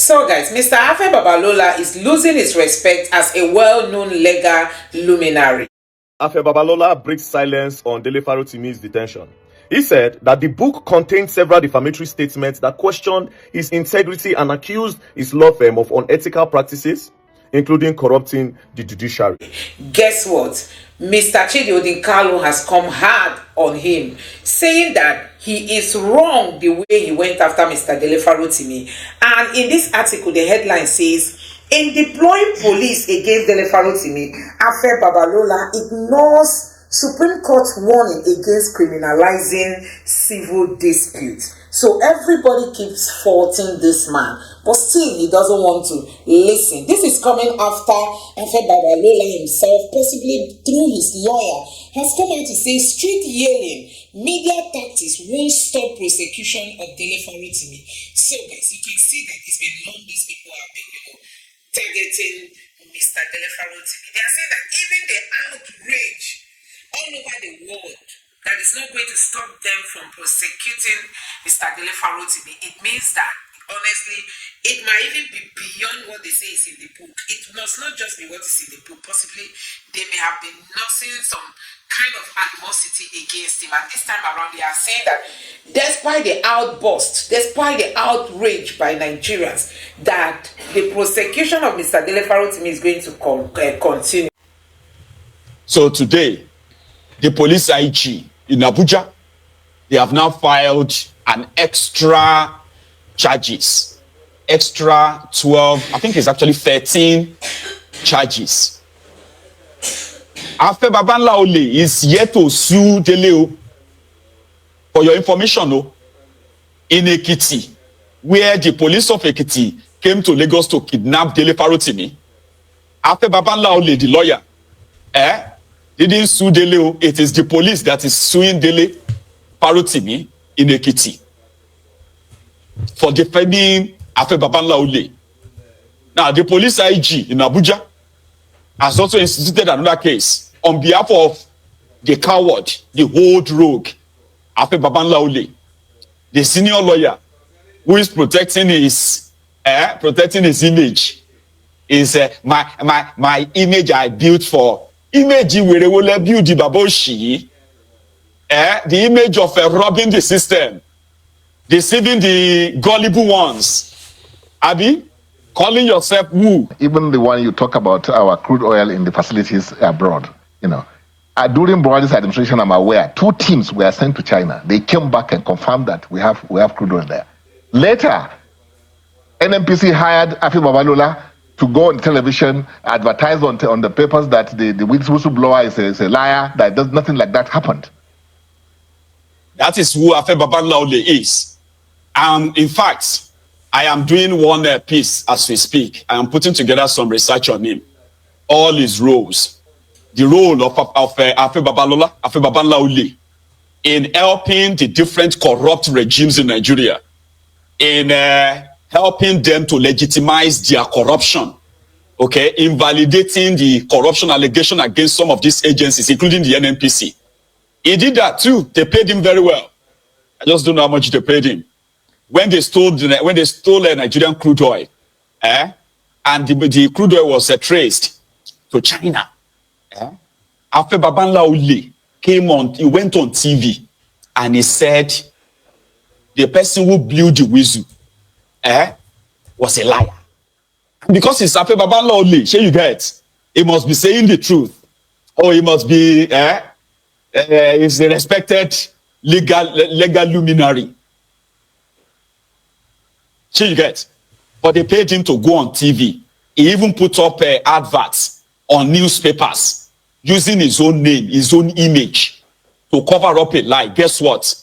So guys, Mr. Afe Babalola is losing his respect as a well-known legal luminary. Afe Babalola breaks silence on Dele Farotimi's detention. He said that the book contained several defamatory statements that questioned his integrity and accused his law firm of unethical practices, including corrupting the judiciary. Guess what? Mr. Chidi Odinkalu has come hard on him, saying that he is wrong the way he went after Mr. Dele Farotimi. And in this article, the headline says, in deploying police against Dele Farotimi, Afe Babalola ignores Supreme Court warning against criminalizing civil disputes. So everybody keeps faulting this man, but still he doesn't want to listen. This is coming after Afe Babalola himself, possibly through his lawyer, has come out to say street yelling, media tactics won't stop prosecution of Dele Farotimi. So guys, you can see that it's been long these people have been, targeting Mr. Dele Farotimi. They are saying that even the outrage all over the world, that is not going to stop them from prosecuting Mr. Dele Farotimi. It means that, honestly, it might even be beyond what they say is in the book. It must not just be what is in the book. Possibly, they may have been nursing some kind of animosity against him. And this time around, they are saying that despite the outburst, despite the outrage by Nigerians, that the prosecution of Mr. Dele Farotimi is going to continue. So today, the police IG in Abuja, they have now filed an extra charges, extra 12, I think it's actually 13 charges. Afe Babalola is yet to sue Dele. For your information, in Ekiti, where the police of Ekiti came to Lagos to kidnap Dele Farotimi, Afe Babalola, the lawyer, didn't sue Dele. It is the police that is suing Dele Farotimi in Ekiti for defending Afe Babalola. Now, the police IG in Abuja has also instituted another case on behalf of the coward, the old rogue, Afe Babalola, the senior lawyer who is protecting his image. Is my image I built for. Image where will build the baboshi, the image of robbing the system, deceiving the gullible ones. Abi, calling yourself who? Even the one you talk about, our crude oil in the facilities abroad, during Buhari's administration, I'm aware 2 teams were sent to China. They came back and confirmed that we have crude oil there. Later, NNPC hired Afe Babalola to go on television, advertise on the papers that the whistleblower is a liar, that nothing like that happened. That is who Afe Babalola is. In fact, I am doing one piece as we speak. I am putting together some research on him. All his roles. The role of Afe Babalola in helping the different corrupt regimes in Nigeria, in helping them to legitimize their corruption, invalidating the corruption allegation against some of these agencies, including the NNPC. He did that too. They paid him very well. I just don't know how much they paid him. When they stole Nigerian crude oil, and the crude oil was traced to China, Afe Babalola he went on TV and he said the person who blew the whistle was a liar. Because it's Afe Babalola, sure you get, he must be saying the truth. Or he must be he's a respected legal luminary. Sure you get. But they paid him to go on TV. He even put up adverts on newspapers using his own name, his own image to cover up a lie. Guess what?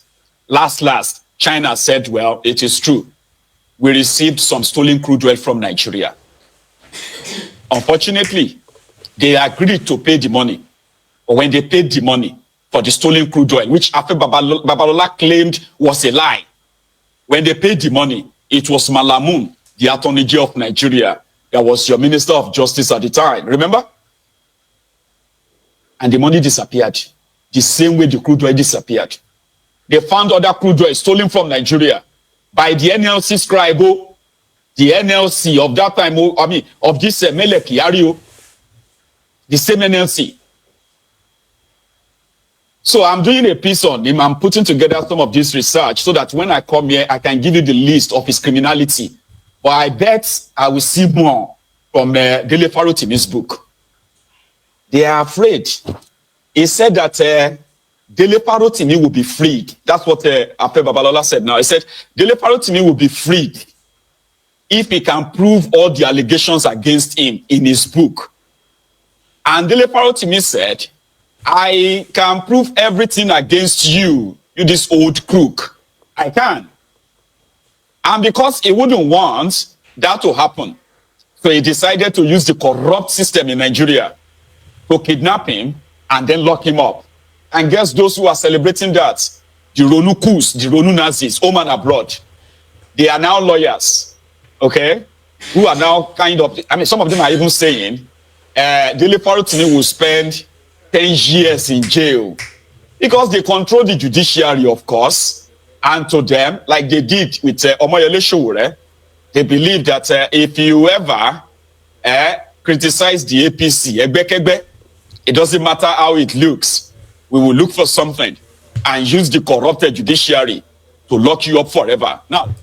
Last, China said, well, it is true. We received some stolen crude oil from Nigeria. Unfortunately, they agreed to pay the money. But when they paid the money for the stolen crude oil, which Afe Babalola claimed was a lie, when they paid the money, it was Malamun, the Attorney General of Nigeria, that was your Minister of Justice at the time. Remember? And the money disappeared. The same way the crude oil disappeared. They found other crude oil stolen from Nigeria by the NLC scribe, the the NLC of that time, I mean, of this Mele Kyari, the same NLC. So I'm doing a piece on him. I'm putting together some of this research so that when I come here, I can give you the list of his criminality. But I bet I will see more from Dele Farotimi's book. They are afraid. He said that Dele Farotimi will be freed. That's what Afe Babalola said now. He said Dele Farotimi will be freed if he can prove all the allegations against him in his book. And Dele Farotimi said, I can prove everything against you, you this old crook. I can. And because he wouldn't want that to happen, so he decided to use the corrupt system in Nigeria to kidnap him and then lock him up. And guess those who are celebrating that? The Ronukus, the Ronu Nazis, home and abroad. They are now lawyers, okay? Who are now kind of, I mean, some of them are even saying, Dele Farotimi will spend 10 years in jail because they control the judiciary, of course. And to them, like they did with Omoyele Sowore, they believe that if you ever criticize the APC, it doesn't matter how it looks, we will look for something and use the corrupted judiciary to lock you up forever. Now,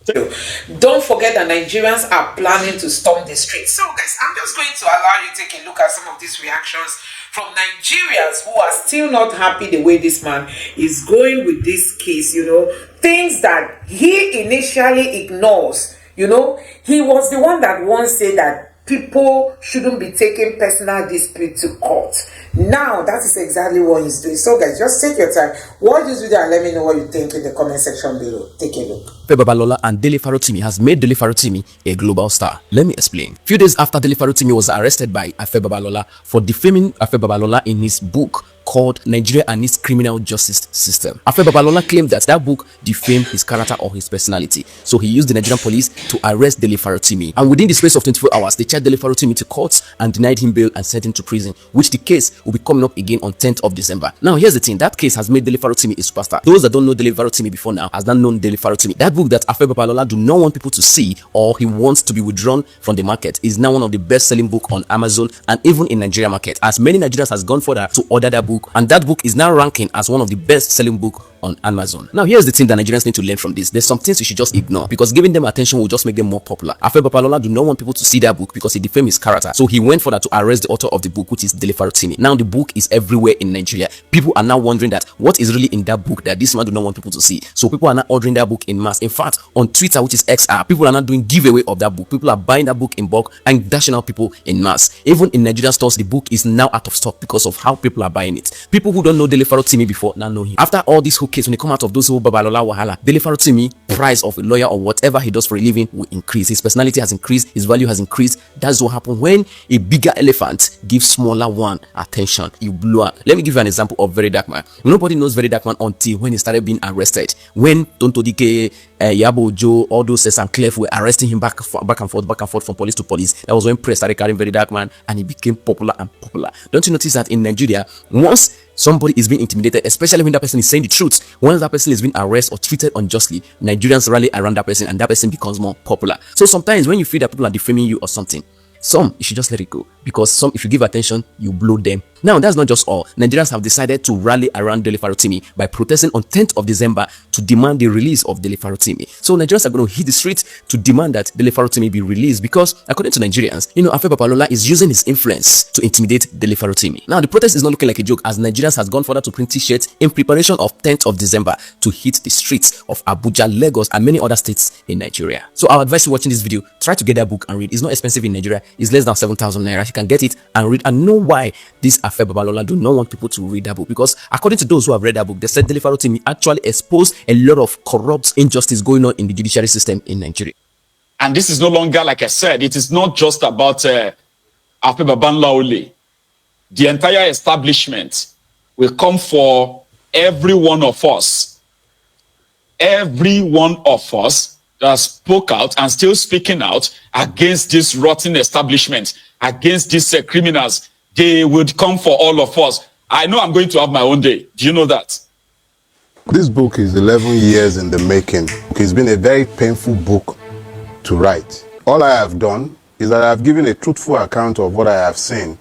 don't forget that Nigerians are planning to storm the streets. So guys, I'm just going to allow you to take a look at some of these reactions from Nigerians who are still not happy the way this man is going with this case. You know, things that he initially ignores. You know, he was the one that once said that people shouldn't be taking personal dispute to court. Now that is exactly what he's doing. So guys, just take your time, watch this video and let me know what you think in the comment section below. Take a look. Afe Babalola and Dele Farotimi has made Dele Farotimi a global star. Let me explain. Few days after Dele Farotimi was arrested by Afe Babalola for defaming Afe Babalola in his book called Nigeria and its Criminal Justice System, Afe Babalola claimed that that book defamed his character or his personality. So he used the Nigerian police to arrest Dele Farotimi. And within the space of 24 hours, they charged Dele Farotimi to court and denied him bail and sent him to prison, which the case will be coming up again on 10th of December. Now, here's the thing. That case has made Dele Farotimi a superstar. Those that don't know Dele Farotimi before now has now known Dele Farotimi. That book that Afe Babalola do not want people to see, or he wants to be withdrawn from the market, is now one of the best-selling books on Amazon and even in Nigeria market, as many Nigerians has gone further to order that book, and that book is now ranking as one of the best-selling books on Amazon. Now, here's the thing that Nigerians need to learn from this. There's some things you should just ignore, because giving them attention will just make them more popular. Afe Babalola do not want people to see that book because he defamed his character. So he went further to arrest the author of the book, which is Dele Farotimi. Now the book is everywhere in Nigeria. People are now wondering that what is really in that book that this man do not want people to see. So people are now ordering that book in mass. In fact, on Twitter, which is XR, people are now doing giveaway of that book. People are buying that book in bulk and dashing out people in mass. Even in Nigerian stores, the book is now out of stock because of how people are buying it. People who don't know Dele Farotimi before now know him. After all these whole case, when they come out of those who Babalola wahala, Dele Farotimi price of a lawyer or whatever he does for a living will increase. His personality has increased, his value has increased. That's what happens when a bigger elephant gives smaller one attention. You blow up. Let me give you an example of Very Dark Man. Nobody knows Very Dark Man until when he started being arrested. When Tonto Dike, Yabo Joe, all those and Clef were arresting him back and forth from police to police. That was when press started carrying Very Dark Man and he became popular and popular. Don't you notice that in Nigeria, once somebody is being intimidated, especially when that person is saying the truth, once that person is being arrested or treated unjustly, Nigerians rally around that person and that person becomes more popular. So sometimes when you feel that people are defaming you or something, you should just let it go, because if you give attention, you blow them. Now, that's not just all. Nigerians have decided to rally around Dele Farotimi by protesting on 10th of December to demand the release of Dele Farotimi. So Nigerians are going to hit the streets to demand that Dele Farotimi be released, because according to Nigerians, Afe Babalola is using his influence to intimidate Dele Farotimi. Now, the protest is not looking like a joke, as Nigerians has gone further to print t-shirts in preparation of 10th of December to hit the streets of Abuja, Lagos, and many other states in Nigeria. So I advise you watching this video, try to get that book and read. It's not expensive in Nigeria. It's less than 7,000 naira. You can get it and read and know why this Afe Babalola do not want people to read that book, because according to those who have read that book, they said Dele Farotimi actually exposed a lot of corrupt injustice going on in the judiciary system in Nigeria. And this is no longer, like I said, it is not just about Afe Babalola only. The entire establishment will come for every one of us. Every one of us that spoke out and still speaking out against this rotten establishment, against these criminals. They would come for all of us. I know I'm going to have my own day. Do you know that? This book is 11 years in the making. It's been a very painful book to write. All I have done is that I have given a truthful account of what I have seen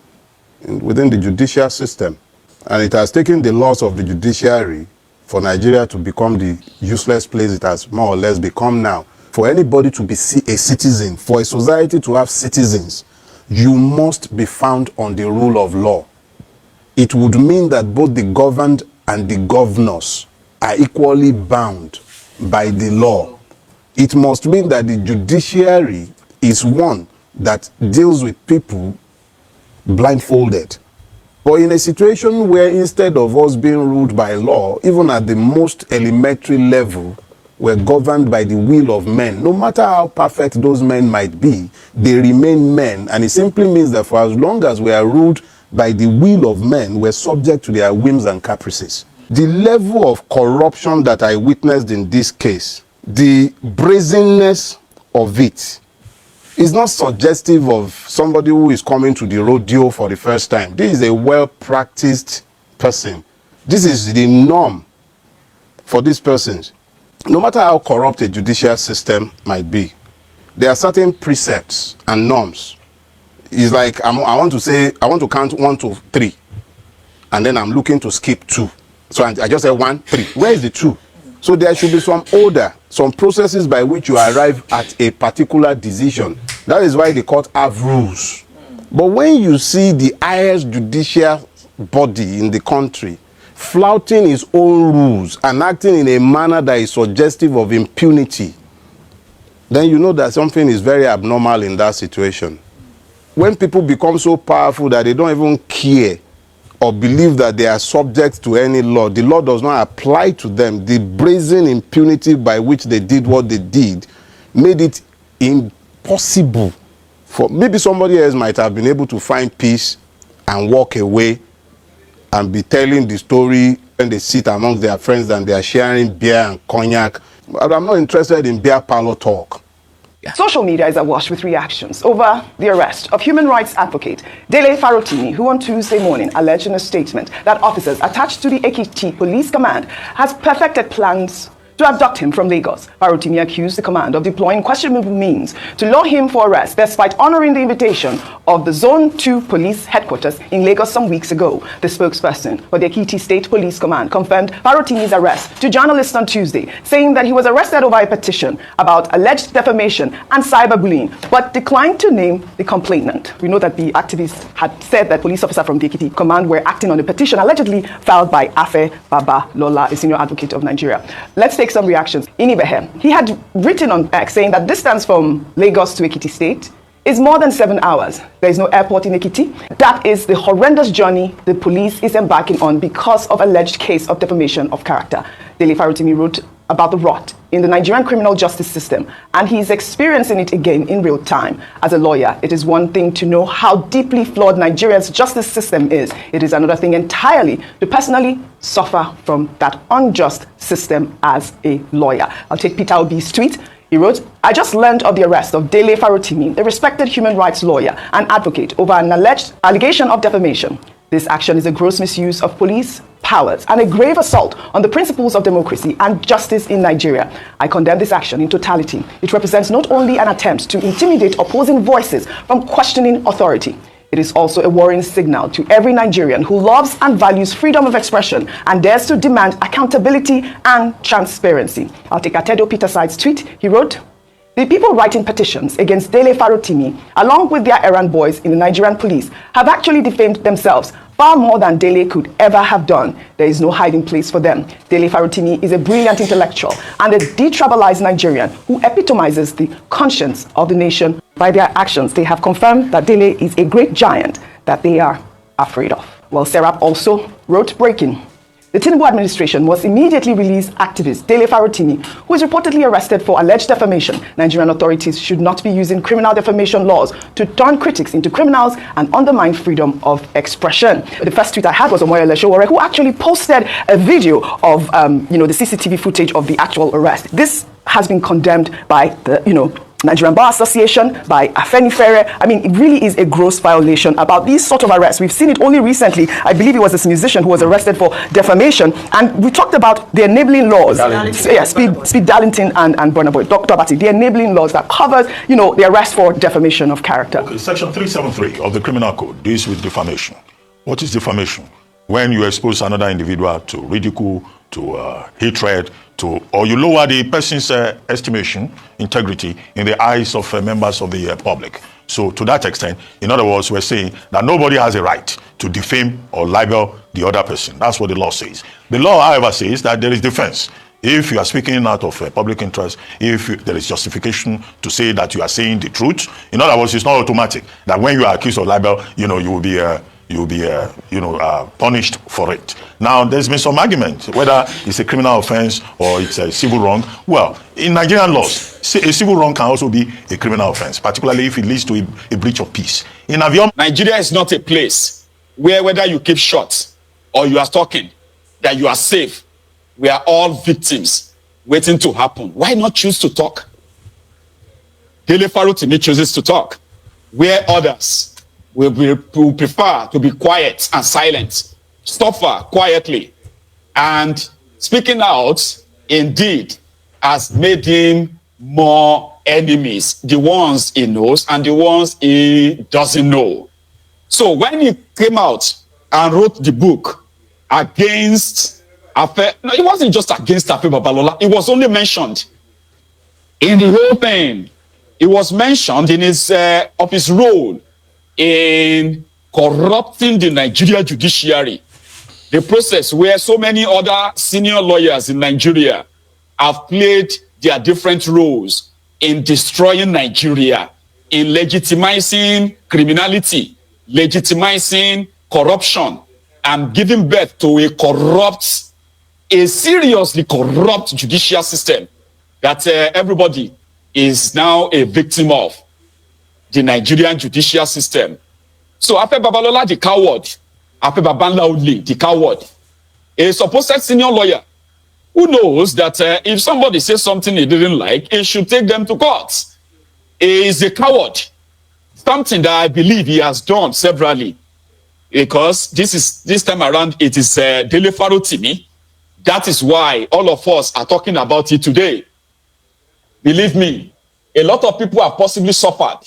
within the judicial system. And it has taken the loss of the judiciary for Nigeria to become the useless place it has more or less become now. For anybody to be a citizen, for a society to have citizens, you must be found on the rule of law. It would mean that both the governed and the governors are equally bound by the law. It must mean that the judiciary is one that deals with people blindfolded. But in a situation where instead of us being ruled by law, even at the most elementary level, we're governed by the will of men, no matter how perfect those men might be, they remain men. And it simply means that for as long as we are ruled by the will of men, we're subject to their whims and caprices. The level of corruption that I witnessed in this case, the brazenness of it, is not suggestive of somebody who is coming to the rodeo for the first time. This is a well-practiced person. This is the norm for these persons. No matter how corrupt a judicial system might be, there are certain precepts and norms. It's like I want to count 1 to 3, and then I'm looking to skip 2. So I just say 1, 3. Where is the 2? So there should be some order, some processes by which you arrive at a particular decision. That is why the court have rules. But when you see the highest judicial body in the country flouting its own rules and acting in a manner that is suggestive of impunity, then you know that something is very abnormal in that situation. When people become so powerful that they don't even care or believe that they are subject to any law, the law does not apply to them. The brazen impunity by which they did what they did made it impossible for maybe somebody else might have been able to find peace and walk away and be telling the story when they sit amongst their friends and they are sharing beer and cognac. But I'm not interested in beer parlor talk. Social media is awash with reactions over the arrest of human rights advocate Dele Farotimi, who on Tuesday morning alleged in a statement that officers attached to the Ekiti Police Command has perfected plans to abduct him from Lagos. Farotimi accused the command of deploying questionable means to lure him for arrest, despite honoring the invitation of the Zone 2 Police Headquarters in Lagos some weeks ago. The spokesperson for the Ekiti State Police Command confirmed Farotimi's arrest to journalists on Tuesday, saying that he was arrested over a petition about alleged defamation and cyberbullying, but declined to name the complainant. We know that the activists had said that police officers from the Ekiti Command were acting on a petition allegedly filed by Afe Babalola, a senior advocate of Nigeria. Let's take some reactions. In Ibehe, he had written on X saying that distance from Lagos to Ekiti State is more than 7 hours. There is no airport in Ekiti. That is the horrendous journey the police is embarking on because of alleged case of defamation of character. Dele Farotimi wrote about the rot in the Nigerian criminal justice system, and he is experiencing it again in real time. As a lawyer, it is one thing to know how deeply flawed Nigeria's justice system is. It is another thing entirely to personally suffer from that unjust system as a lawyer. I'll take Peter Obi's tweet. He wrote, I just learned of the arrest of Dele Farotimi, a respected human rights lawyer and advocate, over an alleged allegation of defamation. This action is a gross misuse of police powers and a grave assault on the principles of democracy and justice in Nigeria. I condemn this action in totality. It represents not only an attempt to intimidate opposing voices from questioning authority, it is also a worrying signal to every Nigerian who loves and values freedom of expression and dares to demand accountability and transparency. I'll take Atedo Peterside's tweet. He wrote, the people writing petitions against Dele Farotimi, along with their errand boys in the Nigerian police, have actually defamed themselves far more than Dele could ever have done. There is no hiding place for them. Dele Farotimi is a brilliant intellectual and a detribalized Nigerian who epitomizes the conscience of the nation. By their actions, they have confirmed that Dele is a great giant that they are afraid of. Well, Serap also wrote, breaking. The Tinubu administration must immediately release activist Dele Farotimi, who is reportedly arrested for alleged defamation. Nigerian authorities should not be using criminal defamation laws to turn critics into criminals and undermine freedom of expression. The first tweet I had was Omoyele Sowore, who actually posted a video of the CCTV footage of the actual arrest. This has been condemned by the Nigerian Bar Association, by Afenifere. I mean, it really is a gross violation about these sort of arrests. We've seen it only recently. I believe it was this musician who was arrested for defamation. And we talked about the enabling laws. Speed Darlington and Burna Boy, Dr. Bati, the enabling laws that covers, you know, the arrest for defamation of character. Okay, Section 373 of the Criminal Code deals with defamation. What is defamation? When you expose another individual to ridicule, to hatred, or you lower the person's estimation, integrity in the eyes of members of the public. So to that extent, in other words, we're saying that nobody has a right to defame or libel the other person. That's what the law says. The law, however, says that there is defense. If you are speaking out of public interest, if there is justification to say that you are saying the truth, in other words, it's not automatic that when you are accused of libel, you know, you will be punished for it. Now, there's been some argument whether it's a criminal offense or it's a civil wrong. Well, in Nigerian laws, a civil wrong can also be a criminal offense, particularly if it leads to a breach of peace. In Avion, Nigeria is not a place where whether you keep short or you are talking, that you are safe. We are all victims waiting to happen. Why not choose to talk? Dele Farotimi chooses to talk, where others will prefer to be quiet and silent, suffer quietly. And speaking out, indeed, has made him more enemies, the ones he knows and the ones he doesn't know. So when he came out and wrote the book against Afe, no, it wasn't just against Afe Babalola, it was only mentioned in the whole thing. It was mentioned in his of his role in corrupting the Nigerian judiciary, the process where so many other senior lawyers in Nigeria have played their different roles in destroying Nigeria, in legitimizing criminality, legitimizing corruption, and giving birth to a seriously corrupt judicial system that everybody is now a victim of. The Nigerian judicial system. So Afe Babalola, the coward, Afe Babalola, the coward, a supposed senior lawyer who knows that if somebody says something he didn't like, he should take them to court. He is a coward. Something that I believe he has done severally, because this time around it is Dele Farotimi. That is why all of us are talking about it today. Believe me, a lot of people have possibly suffered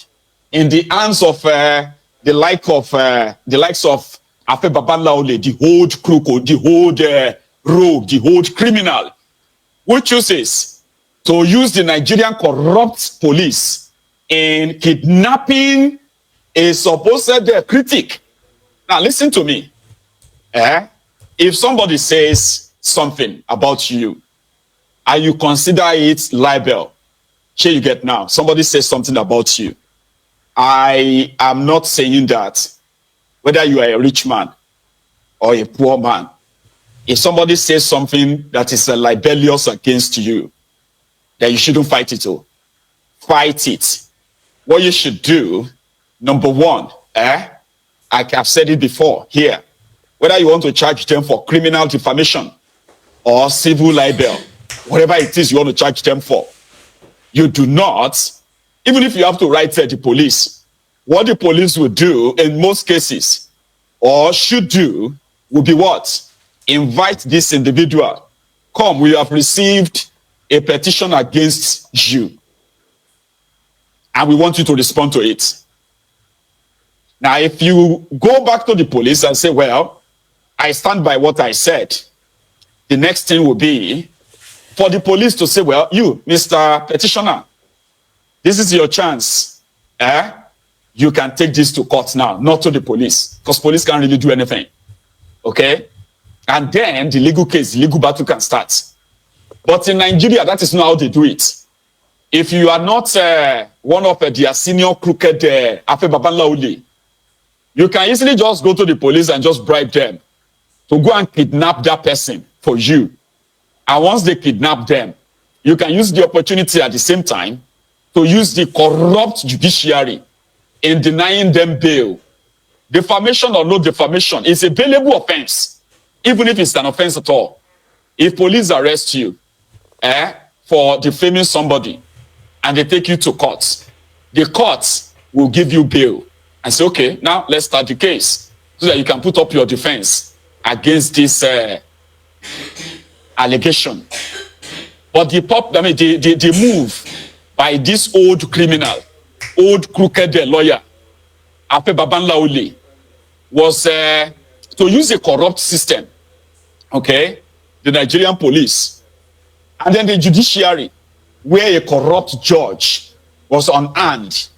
in the hands of the likes of Afe Babalola, the old crook, the old rogue, the old criminal, who chooses to use the Nigerian corrupt police in kidnapping a supposed critic. Now listen to me. If somebody says something about you and you consider it libel, here you get now, somebody says something about you. I am not saying that whether you are a rich man or a poor man, if somebody says something that is libelous against you, then you shouldn't fight it. Fight it. What you should do, number one, I have said it before here, whether you want to charge them for criminal defamation or civil libel, whatever it is you want to charge them for, you do not, even if you have to write the police, what the police will do in most cases, or should do, will be what? Invite this individual. Come, we have received a petition against you, and we want you to respond to it. Now, if you go back to the police and say, well, I stand by what I said, the next thing will be for the police to say, well, you, Mr. Petitioner, this is your chance. You can take this to court now, not to the police, because police can't really do anything. Okay? And then the legal case, the legal battle can start. But in Nigeria, that is not how they do it. If you are not one of their senior crooked Afe Babalola, you can easily just go to the police and just bribe them to go and kidnap that person for you. And once they kidnap them, you can use the opportunity at the same time to use the corrupt judiciary in denying them bail. Defamation or no defamation is a bailable offense, even if it's an offense at all. If police arrest you for defaming somebody, and they take you to court. The court will give you bail and say, okay, now let's start the case so that you can put up your defense against this allegation. But the move by this old criminal, old crooked lawyer, Afe Babalola, was to use a corrupt system, okay, the Nigerian police, and then the judiciary, where a corrupt judge was on hand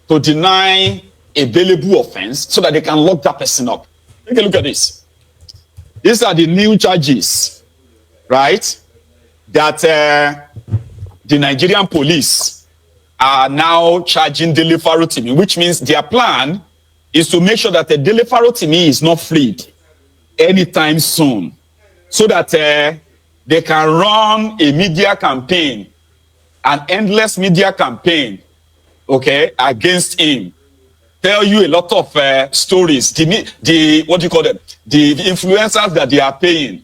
to deny a bailable offense so that they can lock that person up. Take a look at this. These are the new charges, right, that the Nigerian police are now charging Dele Farotimi, which means their plan is to make sure that the Dele Farotimi is not freed anytime soon, so that they can run a media campaign, an endless media campaign, okay, against him. Tell you a lot of stories. The what do you call them? The influencers that they are paying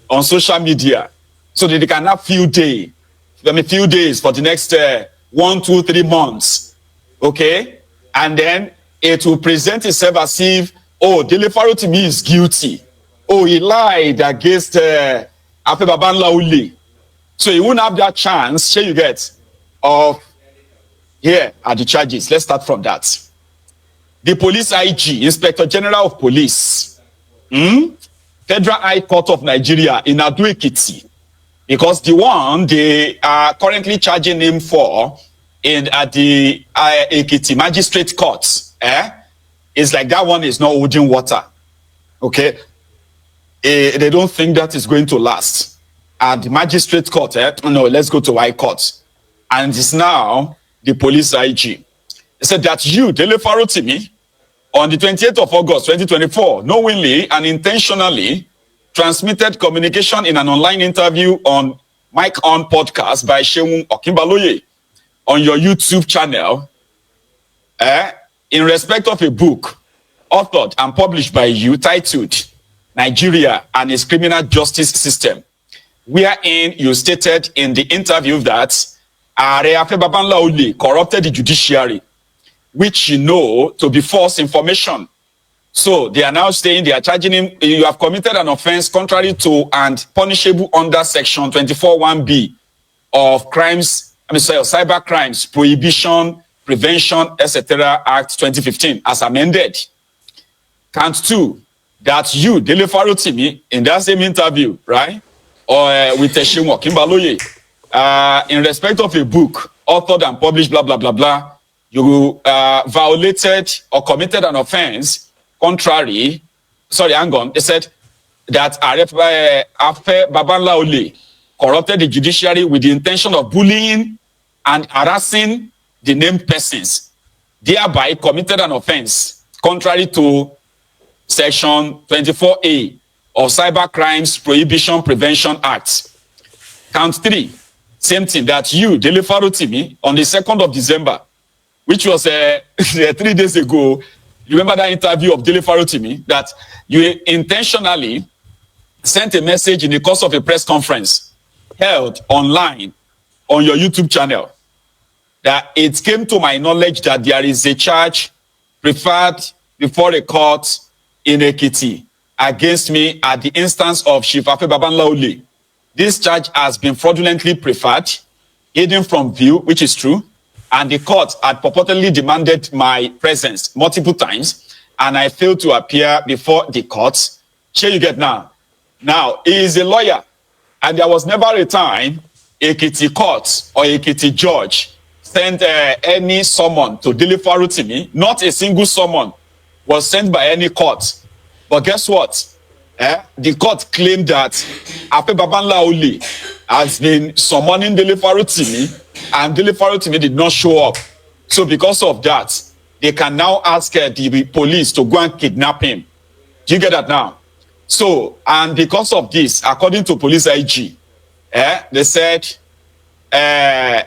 on social media, so that they can have few days for the next 1, 2, 3 months, okay, and then it will present itself as if, oh, Dele Farotimi is guilty. Oh, he lied against Afe Babalola. So he won't have that chance, shall you get, of here are the charges. Let's start from that. The police IG, Inspector General of Police, Federal High Court of Nigeria in Ado Ekiti, because the one they are currently charging him for at the Ekiti Magistrate Court, it's like that one is not holding water. Okay, they don't think that is going to last. At the Magistrate Court, no, let's go to High Court, and it's now the police IG. They said that you, Dele Farotimi, on the 28th of August 2024, knowingly and intentionally transmitted communication in an online interview on Mike On podcast by Seun Okinbaloye on your YouTube channel, in respect of a book authored and published by you titled Nigeria and its Criminal Justice System, wherein you stated in the interview that Afe Babalola corrupted the judiciary, which you know to be false information. So they are now saying they are charging him, you have committed an offense contrary to and punishable under section 24(1)(b) of Cyber Crimes Prohibition, Prevention, etc. Act 2015 as amended. Count 2, that you, Dele Farotimi, in that same interview, right, or with Seun Okinbaloye, in respect of a book authored and published, blah, blah, blah, blah, you violated or committed an offense contrary, they said that Afe Babalola corrupted the judiciary with the intention of bullying and harassing the named persons, thereby committed an offense contrary to section 24A of Cyber Crimes Prohibition Prevention Act. Count 3, same thing, that you, Dele Farotimi, on the 2nd of December, which was 3 days ago, you remember that interview of Dele Farotimi, that you intentionally sent a message in the course of a press conference held online on your YouTube channel, that it came to my knowledge that there is a charge preferred before a court in Ekiti against me at the instance of Chief Afe Babalola. This charge has been fraudulently preferred, hidden from view, which is true, and the court had purportedly demanded my presence multiple times, and I failed to appear before the court. Here you get now. Now, he is a lawyer, and there was never a time Ekiti court or Ekiti judge sent any summon to Dele Farotimi. Not a single summon was sent by any court. But guess what? The court claimed that Afe Babalola has been summoning Dele Farotimi, and Dele Farotimi did not show up. So because of that, they can now ask the police to go and kidnap him. Do you get that now? So, and because of this, according to police IG, they said,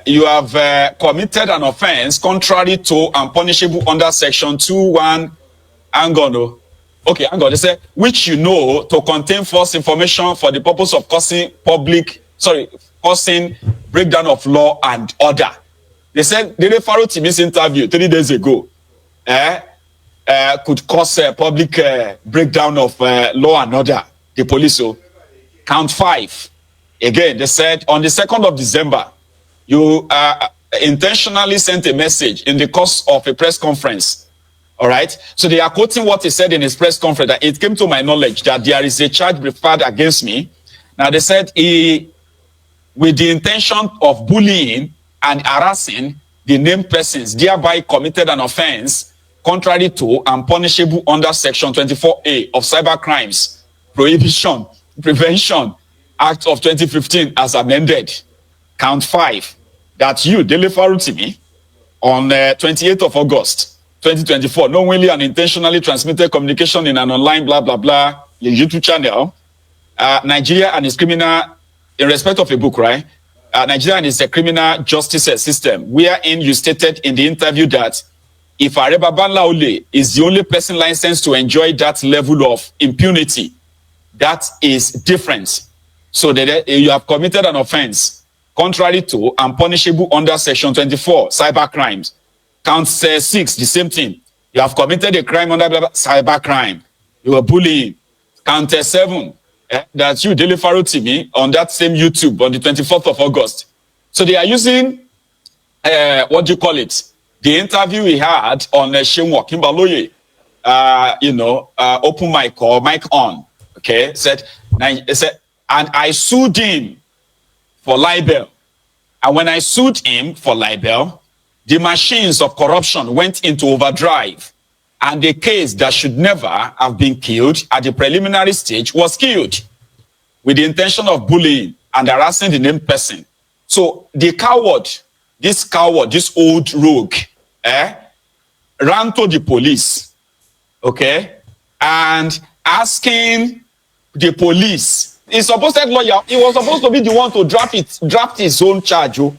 you have committed an offense contrary to and punishable under section 2(1). They say, which you know to contain false information for the purpose of causing breakdown of law and order. They said Dele Farotimi's interview 3 days ago could cause a public breakdown of law and order. The police, so count 5. Again, they said on the 2nd of December, you intentionally sent a message in the course of a press conference. All right. So they are quoting what he said in his press conference, that it came to my knowledge that there is a charge referred against me. Now they said he, with the intention of bullying and harassing the named persons, thereby committed an offense contrary to and punishable under Section 24A of Cyber Crimes Prohibition Prevention Act of 2015 as amended. Count 5. That you, Dele Farotimi, on 28th of August 2024, knowingly and intentionally transmitted communication in an online blah blah blah YouTube channel, Nigeria and its criminal, in respect of a book, right? Nigeria and its criminal justice system, wherein you stated in the interview that if Afe Babalola is the only person licensed to enjoy that level of impunity, that is different. So that you have committed an offense contrary to and punishable under Section 24, cyber crimes. Count 6, the same thing. You have committed a crime under cyber crime. You were bullying. Count 7, that you, Dele Farotimi, on that same YouTube on the 24th of August. So they are using, what do you call it? The interview we had on Shemwa Kimbaloye, open mic or mic on, okay? Said, and I sued him for libel. And when I sued him for libel, the machines of corruption went into overdrive. And the case that should never have been killed at the preliminary stage was killed with the intention of bullying and harassing the named person. So the coward, this old rogue, ran to the police, okay, and asking the police. He's supposed to lawyer. He was supposed to be the one to draft his own charge. Oh.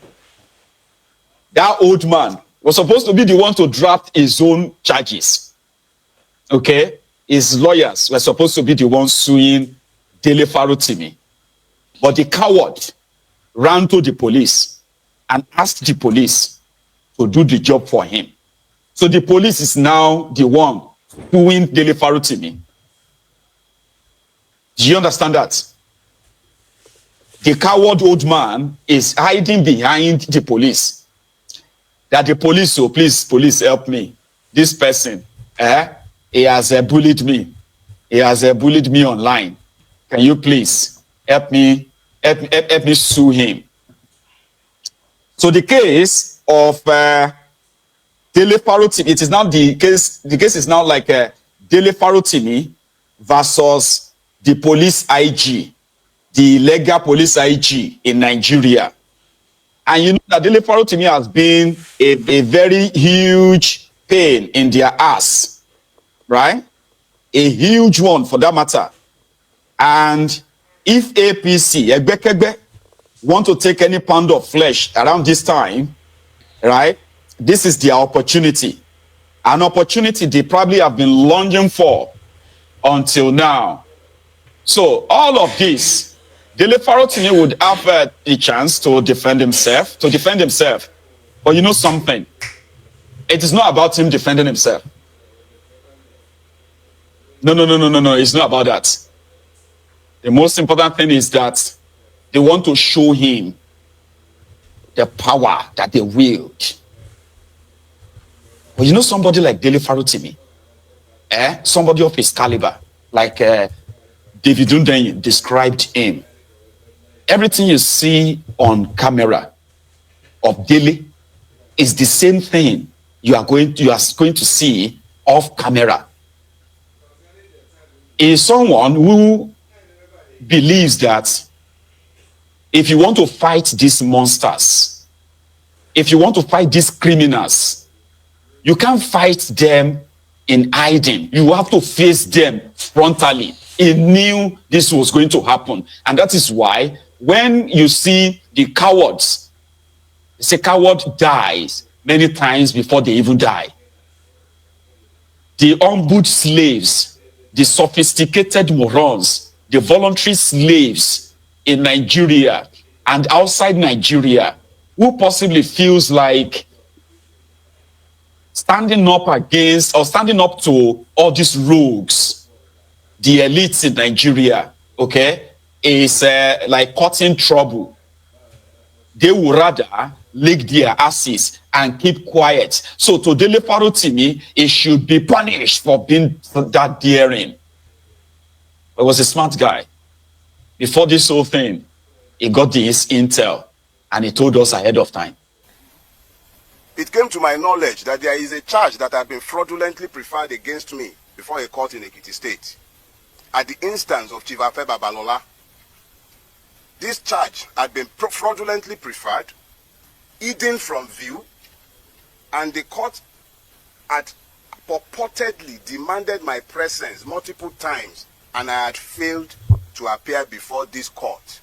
That old man was supposed to be the one to draft his own charges. Okay, his lawyers were supposed to be the ones suing Dele Farotimi, but the coward ran to the police and asked the police to do the job for him. So the police is now the one suing Dele Farotimi. Do you understand that? The coward old man is hiding behind the police. That the police, so please, police, help me. This person, he has bullied me. He has bullied me online. Can you please help me sue him? So the case of Dele Farotimi, it is now the case is now like Dele Farotimi versus the police IG, the legal police IG in Nigeria. And you know that Dele Farotimi has been a very huge pain in their ass, right? A huge one for that matter. And if APC, Egbekegbe, want to take any pound of flesh around this time, right? This is their opportunity. An opportunity they probably have been longing for until now. So all of this, Dele Farotimi would have a chance to defend himself. But you know something? It is not about him defending himself. No. It's not about that. The most important thing is that they want to show him the power that they wield. But you know somebody like Dele Farotimi, somebody of his caliber, like David Dundenyi described him. Everything you see on camera of Dele is the same thing you are going to see off camera. He is someone who believes that if you want to fight these monsters, if you want to fight these criminals, you can't fight them in hiding. You have to face them frontally. He knew this was going to happen. And that is why when you see the cowards, a coward dies many times before they even die. The humbled slaves, the sophisticated morons, the voluntary slaves in Nigeria and outside Nigeria, who possibly feels like standing up against or standing up to all these rogues, the elites in Nigeria, okay, is like causing trouble. They would rather lick their asses and keep quiet. So to Dele Farotimi, he should be punished for being that daring. He was a smart guy. Before this whole thing, he got this intel and he told us ahead of time. It came to my knowledge that there is a charge that had been fraudulently preferred against me before a court in Ekiti State at the instance of Chief Afe Babalola. This charge had been fraudulently preferred, hidden from view, and the court had purportedly demanded my presence multiple times, and I had failed to appear before this court.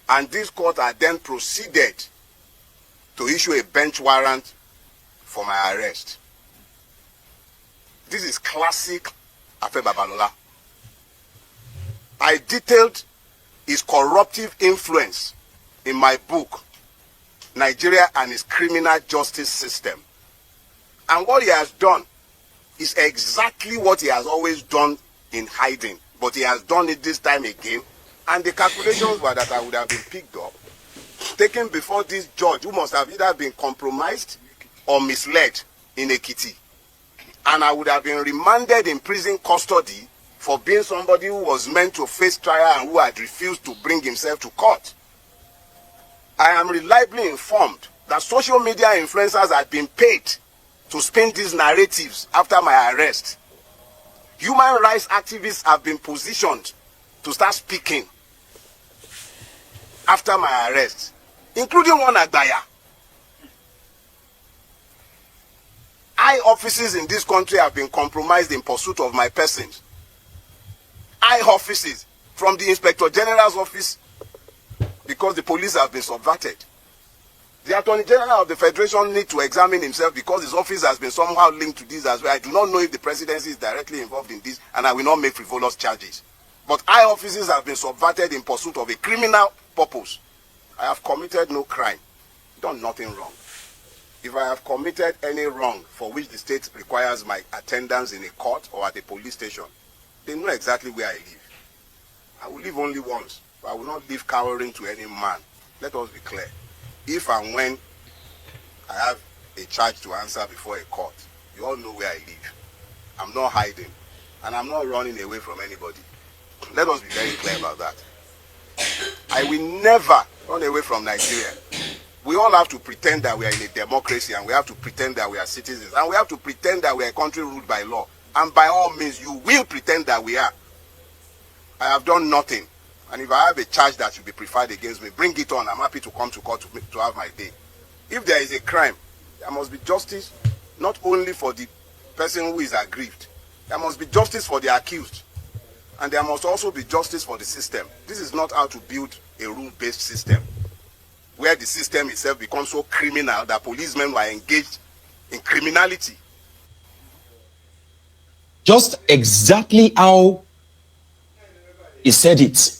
And this court had then proceeded to issue a bench warrant for my arrest. This is classic Afe Babalola. I detailed his corruptive influence in my book, Nigeria and its Criminal Justice System. And what he has done is exactly what he has always done in hiding. But he has done it this time again. And the calculations were that I would have been picked up, taken before this judge who must have either been compromised or misled in Ekiti. And I would have been remanded in prison custody for being somebody who was meant to face trial and who had refused to bring himself to court. I am reliably informed that social media influencers had been paid to spin these narratives after my arrest. Human rights activists have been positioned to start speaking after my arrest, including one Agbaya. High offices in this country have been compromised in pursuit of my person. High offices, from the Inspector General's office, because the police have been subverted. The Attorney General of the Federation needs to examine himself because his office has been somehow linked to this as well. I do not know if the presidency is directly involved in this, and I will not make frivolous charges. But high offices have been subverted in pursuit of a criminal purpose. I have committed no crime, done nothing wrong. If I have committed any wrong for which the state requires my attendance in a court or at a police station, they know exactly where I live. I will live only once, but I will not live cowering to any man. Let us be clear. If and when I have a charge to answer before a court, you all know where I live. I'm not hiding, and I'm not running away from anybody. Let us be very clear about that. I will never run away from Nigeria. We all have to pretend that we are in a democracy, and we have to pretend that we are citizens, and we have to pretend that we are a country ruled by law. And by all means, you will pretend that we are. I have done nothing. And if I have a charge that should be preferred against me, bring it on. I'm happy to come to court to have my day. If there is a crime, there must be justice, not only for the person who is aggrieved. There must be justice for the accused. And there must also be justice for the system. This is not how to build a rule-based system, where the system itself becomes so criminal that policemen were engaged in criminality. Just exactly how he said it.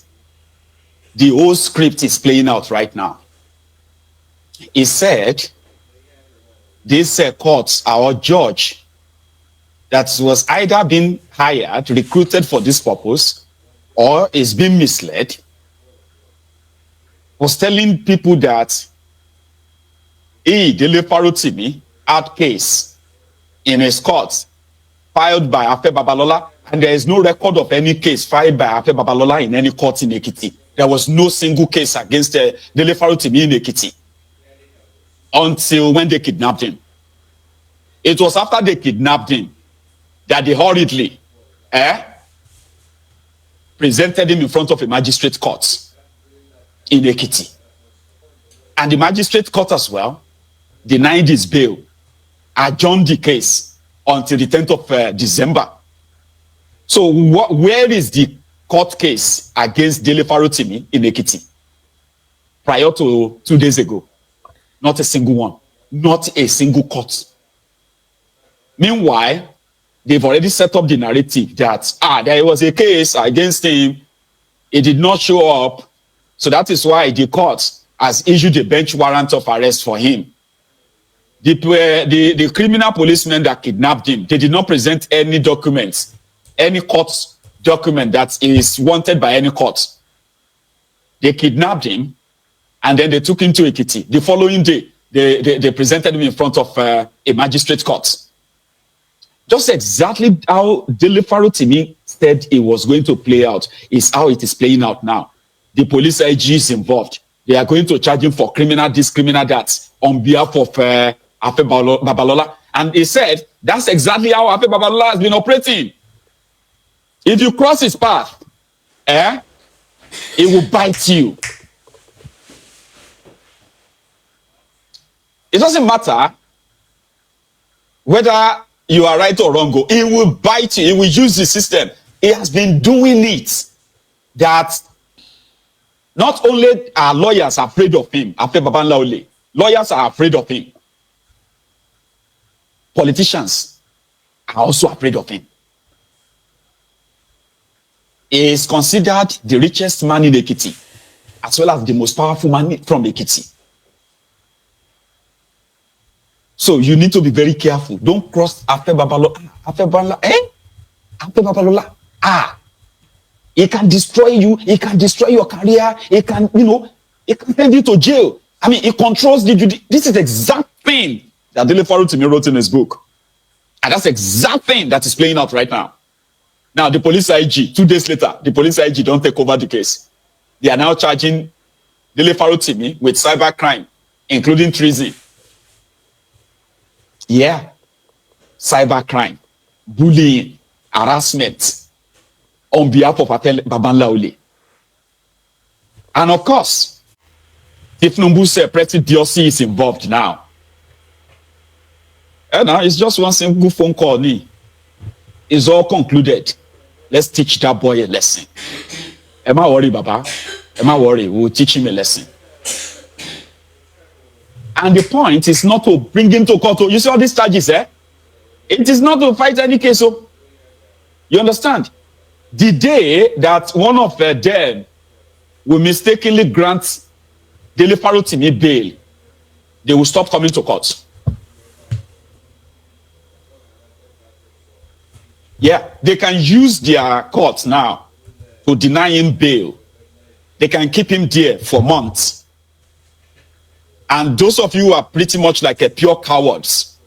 The whole script is playing out right now. He said, this court, our judge, that was either being hired, recruited for this purpose, or is being misled, was telling people that Dele Farotimi had case in his court filed by Afe Babalola, and there is no record of any case filed by Afe Babalola in any court in Ekiti. There was no single case against Dele Farotimi in Ekiti until when they kidnapped him. It was after they kidnapped him that they hurriedly presented him in front of a magistrate court in Ekiti. And the magistrate court as well denied his bail, adjourned the case until the 10th of December. So where is the court case against Dele Farotimi in Ekiti prior to 2 days ago? Not a single one. Not a single court. Meanwhile, they've already set up the narrative that there was a case against him. He did not show up. So that is why the court has issued a bench warrant of arrest for him. The criminal policemen that kidnapped him, they did not present any documents, any court document that is wanted by any court. They kidnapped him and then they took him to Ekiti. The following day, they presented him in front of a magistrate court. Just exactly how Dele Farotimi said it was going to play out is how it is playing out now. The police IG is involved. They are going to charge him for criminal this, criminal that on behalf of Afe Babalola. And he said that's exactly how Afe Babalola has been operating. If you cross his path, it will bite you. It doesn't matter whether you are right or wrong. It will bite you. It will use the system. It has been doing it. That not only are lawyers afraid of him, Afe Babalola, lawyers are afraid of him. Politicians are also afraid of him. He is considered the richest man in Ekiti, as well as the most powerful man from Ekiti. So you need to be very careful. Don't cross Afe Babalola. Afe Babalola, Afe Babalola. It can destroy you. It can destroy your career. It can, it can send you to jail. I mean, it controls the This is the exact thing that Dele Farotimi wrote in his book. And that's the exact thing that is playing out right now. Now, the police IG, 2 days later, the police IG don't take over the case. They are now charging Dele Farotimi with cybercrime, including treason. Yeah. Cybercrime, bullying, harassment on behalf of Afe Babalola. And of course, Tifnumbu's Pretty DOC is involved now. And now it's just one simple phone call. It's all concluded. Let's teach that boy a lesson. Am I worried, Baba? Am I worried? We'll teach him a lesson. And the point is not to bring him to court. You see all these charges, It is not to fight any case. You understand? The day that one of them will mistakenly grant Dele Farotimi bail, they will stop coming to court. Yeah, they can use their courts now to deny him bail. They can keep him there for months. And those of you who are pretty much like a pure cowards,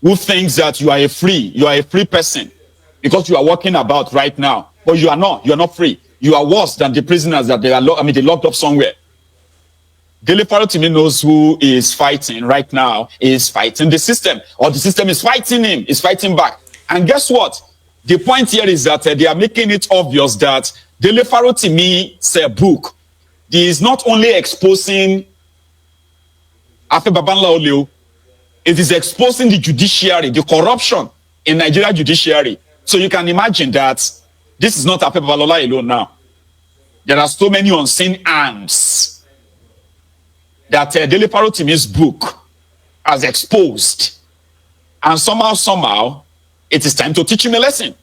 who thinks that you are a free person because you are walking about right now, but you are not free. You are worse than the prisoners that they locked up somewhere. Dele Farotimi knows who is fighting right now, is fighting the system, or the system is fighting him, is fighting back. And guess what? The point here is that they are making it obvious that Dele Farotimi's book is not only exposing Afe Babalola, it is exposing the judiciary, the corruption in Nigeria judiciary. So you can imagine that this is not Afe Babalola alone now. There are so many unseen hands that Dele Farotimi's book has exposed. And somehow, it is time to teach him a lesson.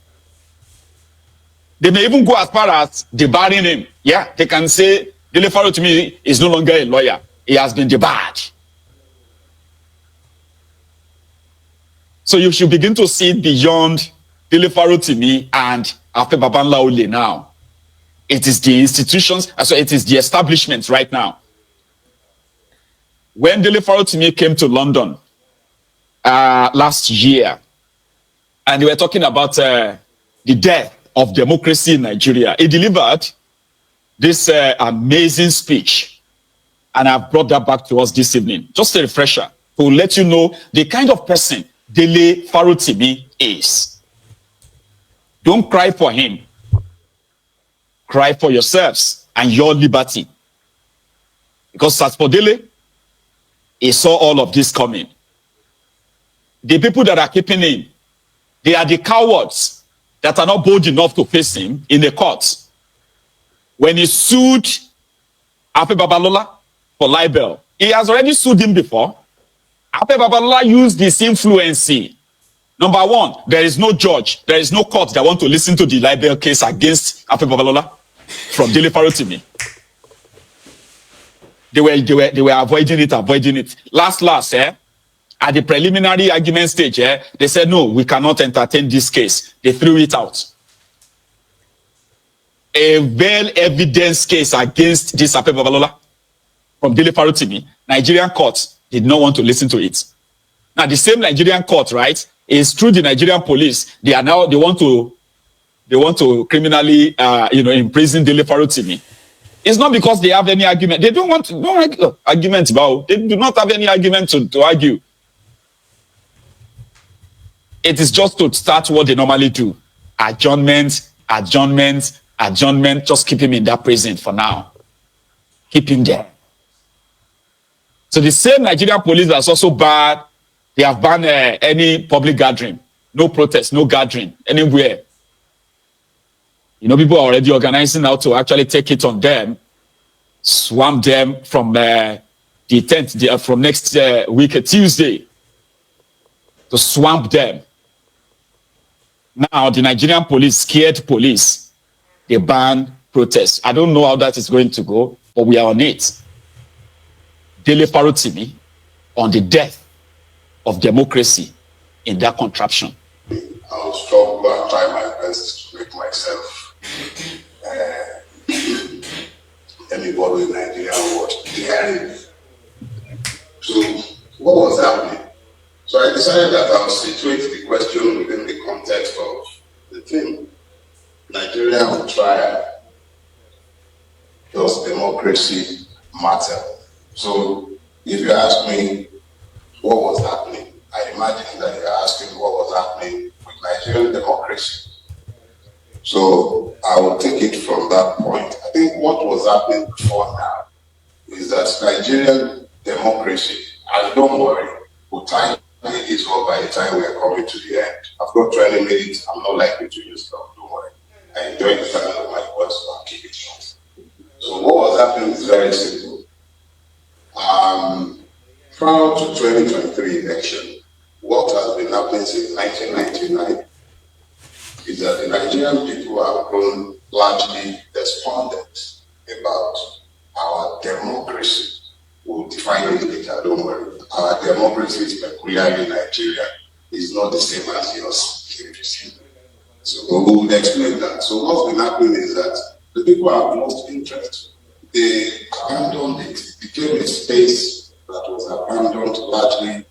They may even go as far as debarring him. Yeah, they can say Dele Farotimi is no longer a lawyer. He has been debarred. So you should begin to see beyond Dele Farotimi and Afe Babalola now. It is the institutions, so it is the establishments right now. When Dele Farotimi came to London last year, and they were talking about the death of democracy in Nigeria, he delivered this amazing speech. And I've brought that back to us this evening. Just a refresher to let you know the kind of person Dele Farotimi is. Don't cry for him. Cry for yourselves and your liberty. Because as for Dele, he saw all of this coming. The people that are keeping him, they are the cowards that are not bold enough to face him in the court. When he sued Afe Babalola for libel, he has already sued him before. Afe Babalola used his influence. Number one, there is no judge, there is no court that want to listen to the libel case against Afe Babalola from Dele Farotimi. They were avoiding it. Last, at the preliminary argument stage, they said, no, we cannot entertain this case. They threw it out. A well-evidenced case against this Afe Babalola from Dele Farotimi, Nigerian courts did not want to listen to it. Now, the same Nigerian court, right, is through the Nigerian police. They want to criminally, imprison Dele Farotimi. It's not because they have any argument. They don't want argument about. They do not have any argument to argue. It is just to start what they normally do. Adjournment. Just keep him in that prison for now. Keep him there. So the same Nigerian police that's also bad, they have banned any public gathering. No protest, no gathering, anywhere. People are already organizing now to actually take it on them, swamp them from the 10th, from next week, Tuesday, to swamp them. Now, the Nigerian police, scared police, they ban protests. I don't know how that is going to go, but we are on it. Dele Farotimi on the death of democracy in that contraption. I'll struggle and try my best to make myself anybody in Nigeria word hearing. So, what was happening? So I decided that I'll situate the question within the context of the theme. Nigeria on trial. Does democracy matter? So if you ask me what was happening, I imagine that you're asking what was happening with Nigerian democracy. So I will take it from that point. I think what was happening before now is that Nigerian democracy, and don't worry, we'll time it up by the time we are coming to the end. I've got 20 minutes, I'm not likely to use them, don't worry. I enjoy the sound of my voice, so I'll keep it short. So what was happening is very simple. Prior to 2023 election, what has been happening since 1999 is that the Nigerian people have grown largely despondent about our democracy. We'll define it later, don't worry. Our democracy is peculiar in Nigeria. It's not the same as yours. So we will explain that. So what's been happening is that the people have lost interest. They abandoned it. It became a space that was abandoned largely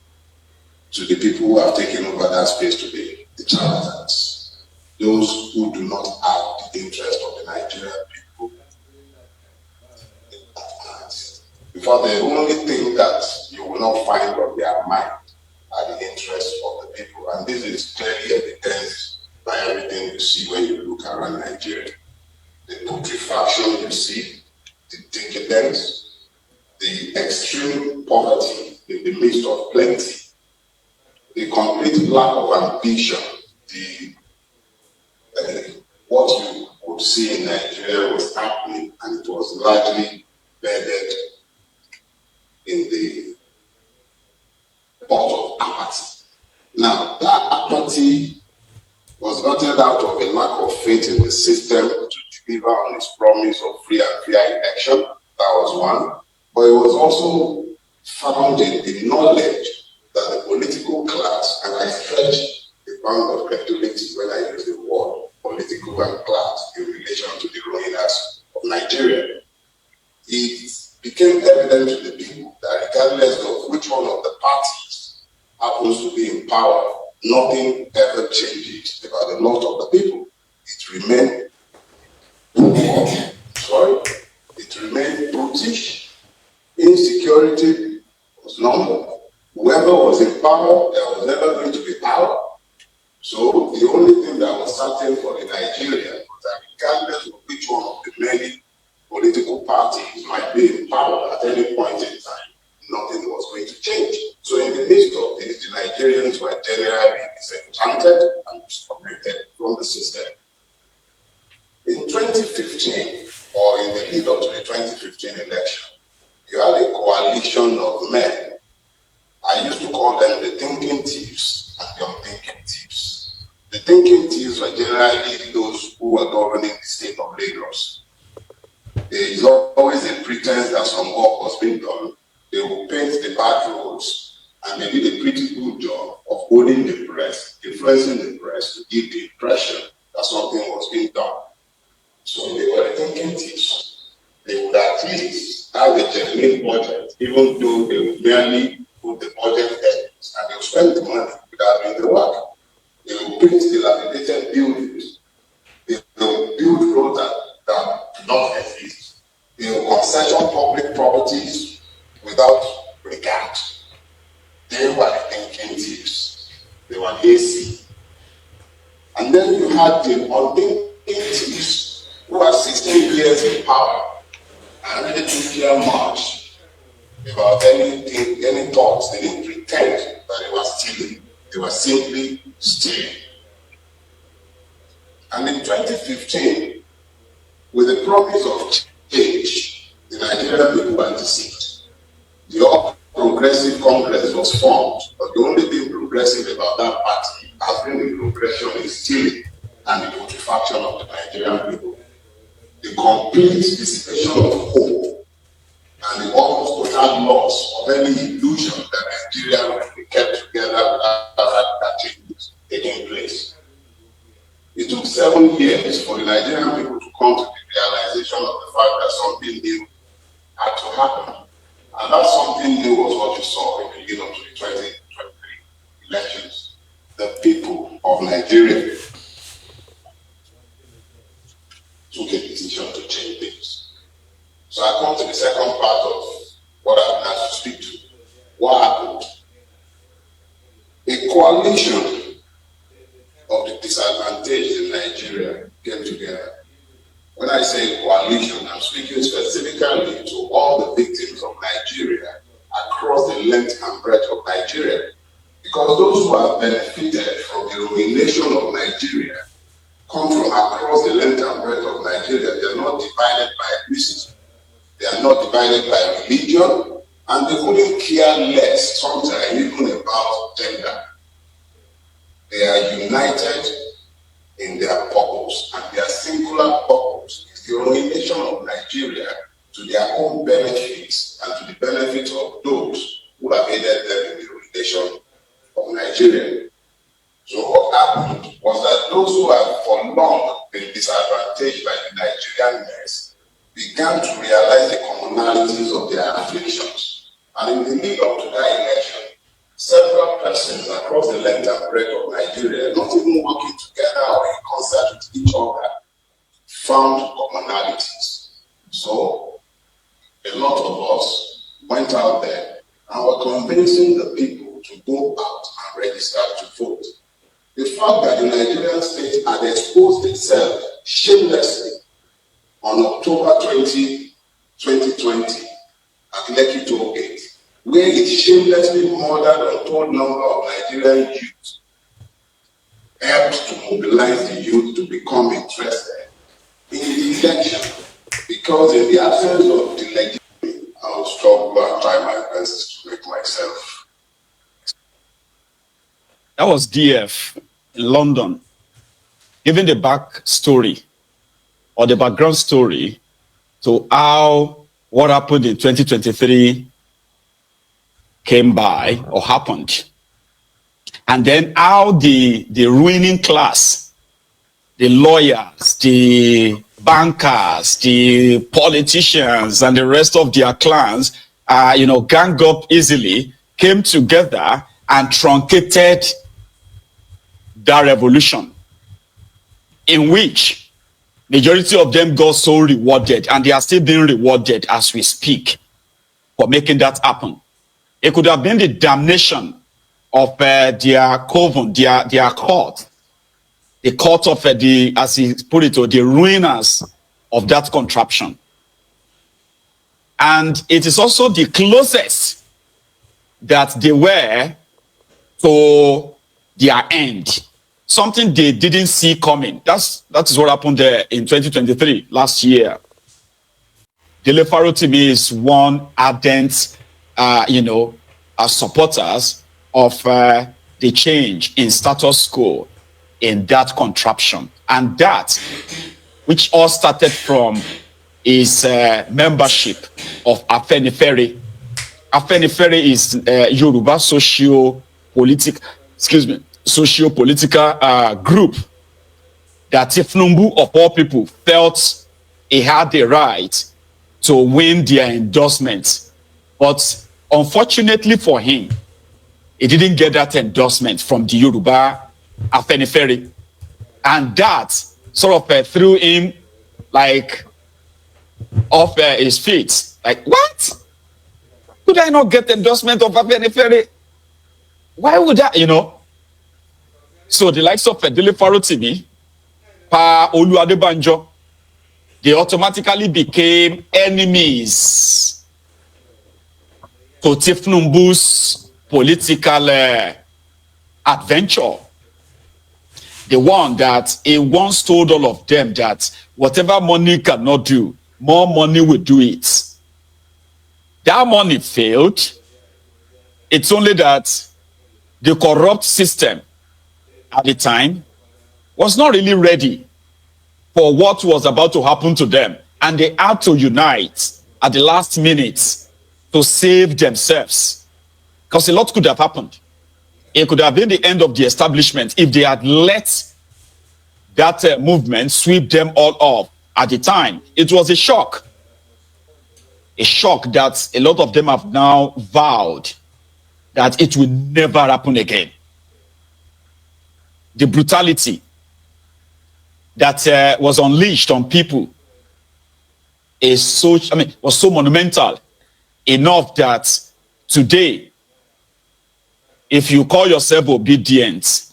to the people who have taken over that space today, the charlatans, those who do not have the interest of the Nigerian people. Because the only thing that you will not find on their mind are the interests of the people. And this is clearly evidenced by everything you see when you look around Nigeria. The putrefaction you see, the decadence, the extreme poverty in the midst of plenty, the complete lack of ambition, what you would see in Nigeria was happening, and it was largely bedded in the pot of apathy. Now, that apathy was gotten out of a lack of faith in the system to deliver on its promise of free and fair election. That was one. But it was also found in the knowledge that the political class, and I stretch the bound of credibility when I use the word political and class in relation to the ruiners of Nigeria, it became evident to the people that regardless of which one of the parties happens to be in power, nothing ever changes about the lot of the people. It remained it remained brutish. Insecurity was normal. Whoever was in power, there was never going to be power. So the only thing that was certain for the Nigerians was that regardless of which one of the many political parties might be in power at any point in time, nothing was going to change. So in the midst of this, the Nigerians were generally disenchanted and disconnected from the system. In 2015, or in the lead up to the 2015 election, you had a coalition of men. I used to call them the thinking thieves and the unthinking thieves. The thinking thieves were generally those who were governing the state of Lagos. there is always a pretense that some work was being done. They will paint the bad roads, and they did a pretty good job of holding the press, influencing the press to give the impression that something was being done. So they were thinking thieves. They would at least have a genuine budget, even though they would merely put the budget there, and they would spend the money without doing the work. They will build dilapidated buildings. They will build roads that do not exist. They will concession public properties without regard. They were the thinking thieves. They were lazy. And then you had the unthinking thieves who had 16 years in power and really didn't care much about anything, any thoughts. They didn't pretend that they were stealing. They were simply stealing. And in 2015, with the promise of change, the Nigerian people were deceived. The All Progressive Congress was formed, but the only thing progressive about that party has been the progression in stealing and the putrefaction of the Nigerian people. The complete dissipation of hope and the almost total loss of any illusion that Nigeria will be kept together without that changes taking place. It took 7 years for the Nigerian people to come to the realization of the fact that something new had to happen. And that something new was what you saw in the lead up to the 2023 elections. The people of Nigeria took a decision to change things. So I come to the second part of what I've been asked to speak to. What happened? A coalition of the disadvantaged in Nigeria came together. When I say coalition, I'm speaking specifically to all the victims of Nigeria across the length and breadth of Nigeria. Because those who have benefited from the ruination of Nigeria come from across the length and breadth of Nigeria. They are not divided by ethnicity. They are not divided by religion. And they couldn't care less sometimes even about gender. They are united in their purpose, and their singular purpose is the ruination of Nigeria to their own benefits and to the benefit of those who have aided them in the ruination of Nigeria. So what happened was that those who have for long been disadvantaged by the Nigerian mess began to realize the commonalities of their afflictions. And in the lead up to that election, several persons across the length and breadth of Nigeria, not even working together or in concert with each other, found commonalities. So, a lot of us went out there and were convincing the people to go out and register to vote. The fact that the Nigerian state had exposed itself shamelessly on October 20, 2020 at Lekki Toll Gate, where it shamelessly murdered an untold number of Nigerian youth, helped to mobilize the youth to become interested in the election. Because in the absence of the legitimacy, I will struggle and try my best to make myself. That was DF in London, giving the backstory or the background story to how what happened in 2023 came by or happened. And then how the ruling class, the lawyers, the bankers, the politicians, and the rest of their clans, gang up easily, came together and truncated that revolution, in which majority of them got so rewarded, and they are still being rewarded as we speak for making that happen. It could have been the damnation of their coven, their court, the court of as he put it, the ruiners of that contraption. And it is also the closest that they were to their end. Something they didn't see coming. That is what happened there in 2023, last year. Dele Farotimi is one ardent, supporters of the change in status quo in that contraption. And that, which all started from his membership of Afenifere. Afenifere is Yoruba socio-political group that Tifnumbu of all people felt he had the right to win their endorsement. But unfortunately for him, he didn't get that endorsement from the Yoruba Afenifere. And that sort of threw him like off his feet. Like, what? Could I not get endorsement of Afenifere? Why would I, So the likes of Dele Farotimi, Pa Oluwadebanjo, they automatically became enemies to Tifnumbu's political adventure. The one that he once told all of them that whatever money cannot do, more money will do it. That money failed. It's only that the corrupt system at the time was not really ready for what was about to happen to them. And they had to unite at the last minute to save themselves. Because a lot could have happened. It could have been the end of the establishment if they had let that movement sweep them all off at the time. It was a shock. A shock that a lot of them have now vowed that it will never happen again. The brutality that was unleashed on people was so monumental enough that today, if you call yourself obedient,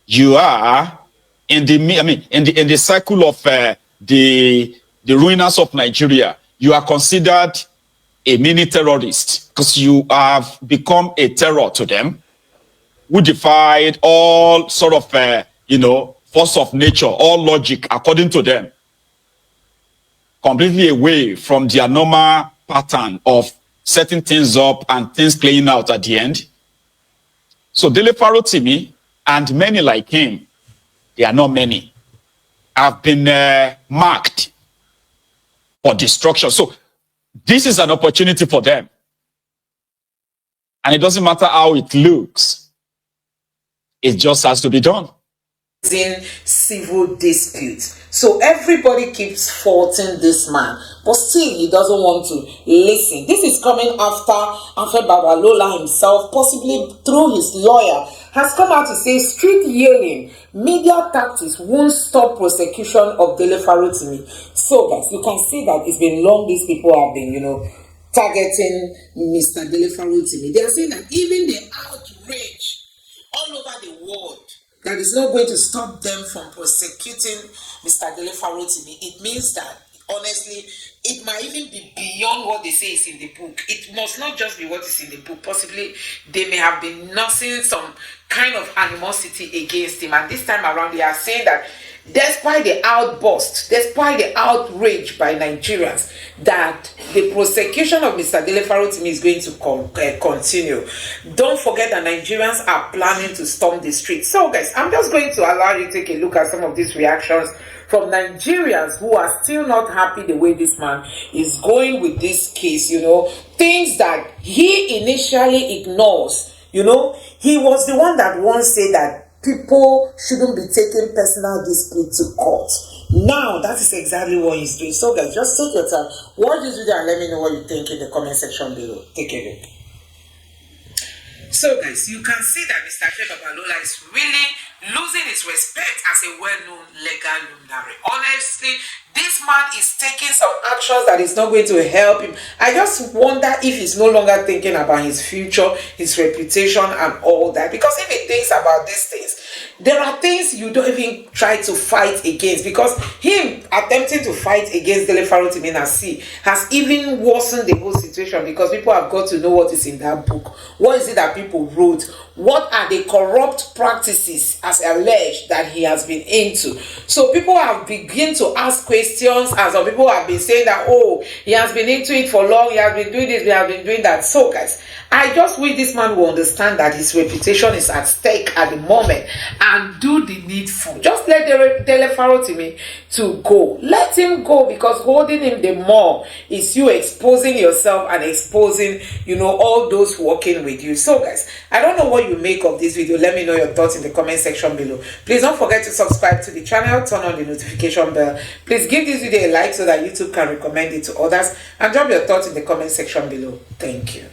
you are in the cycle of the ruiners of Nigeria. You are considered a mini terrorist because you have become a terror to them, who defied all sort of force of nature, all logic according to them, completely away from their normal pattern of setting things up and things playing out at the end. So Dele Farotimi and many like him, they are not many, have been marked for destruction. So this is an opportunity for them. And it doesn't matter how it looks. It just has to be done. In civil disputes. So everybody keeps faulting this man, but still he doesn't want to listen. This is coming after Afe Babalola himself, possibly through his lawyer, has come out to say street yelling, media tactics won't stop prosecution of Dele Farotimi. So guys, you can see that it's been long these people have been, targeting Mr. Dele Farotimi. They are saying that even the outrage all over the world, that is not going to stop them from prosecuting Mr. Dele Farotimi. It means that, honestly, it might even be beyond what they say is in the book. It must not just be what is in the book. Possibly, they may have been nursing some kind of animosity against him. And this time around, they are saying that despite the outburst, despite the outrage by Nigerians, that the prosecution of Mr. Dele Farotimi is going to continue. Don't forget that Nigerians are planning to storm the streets. So guys, I'm just going to allow you to take a look at some of these reactions from Nigerians who are still not happy the way this man is going with this case. Things that he initially ignores. He was the one that once said that people shouldn't be taking personal dispute to court. Now, that is exactly what he's doing. So guys, just take your time, watch this video and let me know what you think in the comment section below. Take a look. So guys, you can see that Mr. Afe Babalola is really losing his respect as a well-known legal luminary. Honestly, this man is taking some actions that is not going to help him. I just wonder if he's no longer thinking about his future, his reputation and all that. Because if he thinks about these things, there are things you don't even try to fight against, because him attempting to fight against Dele Farotimi has even worsened the whole situation, because people have got to know what is in that book. What is it that people wrote? What are the corrupt practices as alleged that he has been into? So people have begun to ask questions Christians, and some people have been saying that, oh, he has been into it for long, he has been doing this, we have been doing that. So guys, I just wish this man will understand that his reputation is at stake at the moment and do the needful. Just let Dele Farotimi to go. Let him go, because holding him the more is you exposing yourself and exposing, you know, all those working with you. So guys, I don't know what you make of this video. Let me know your thoughts in the comment section below. Please don't forget to subscribe to the channel, turn on the notification bell. Please give this video a like so that YouTube can recommend it to others, and drop your thoughts in the comment section below. Thank you.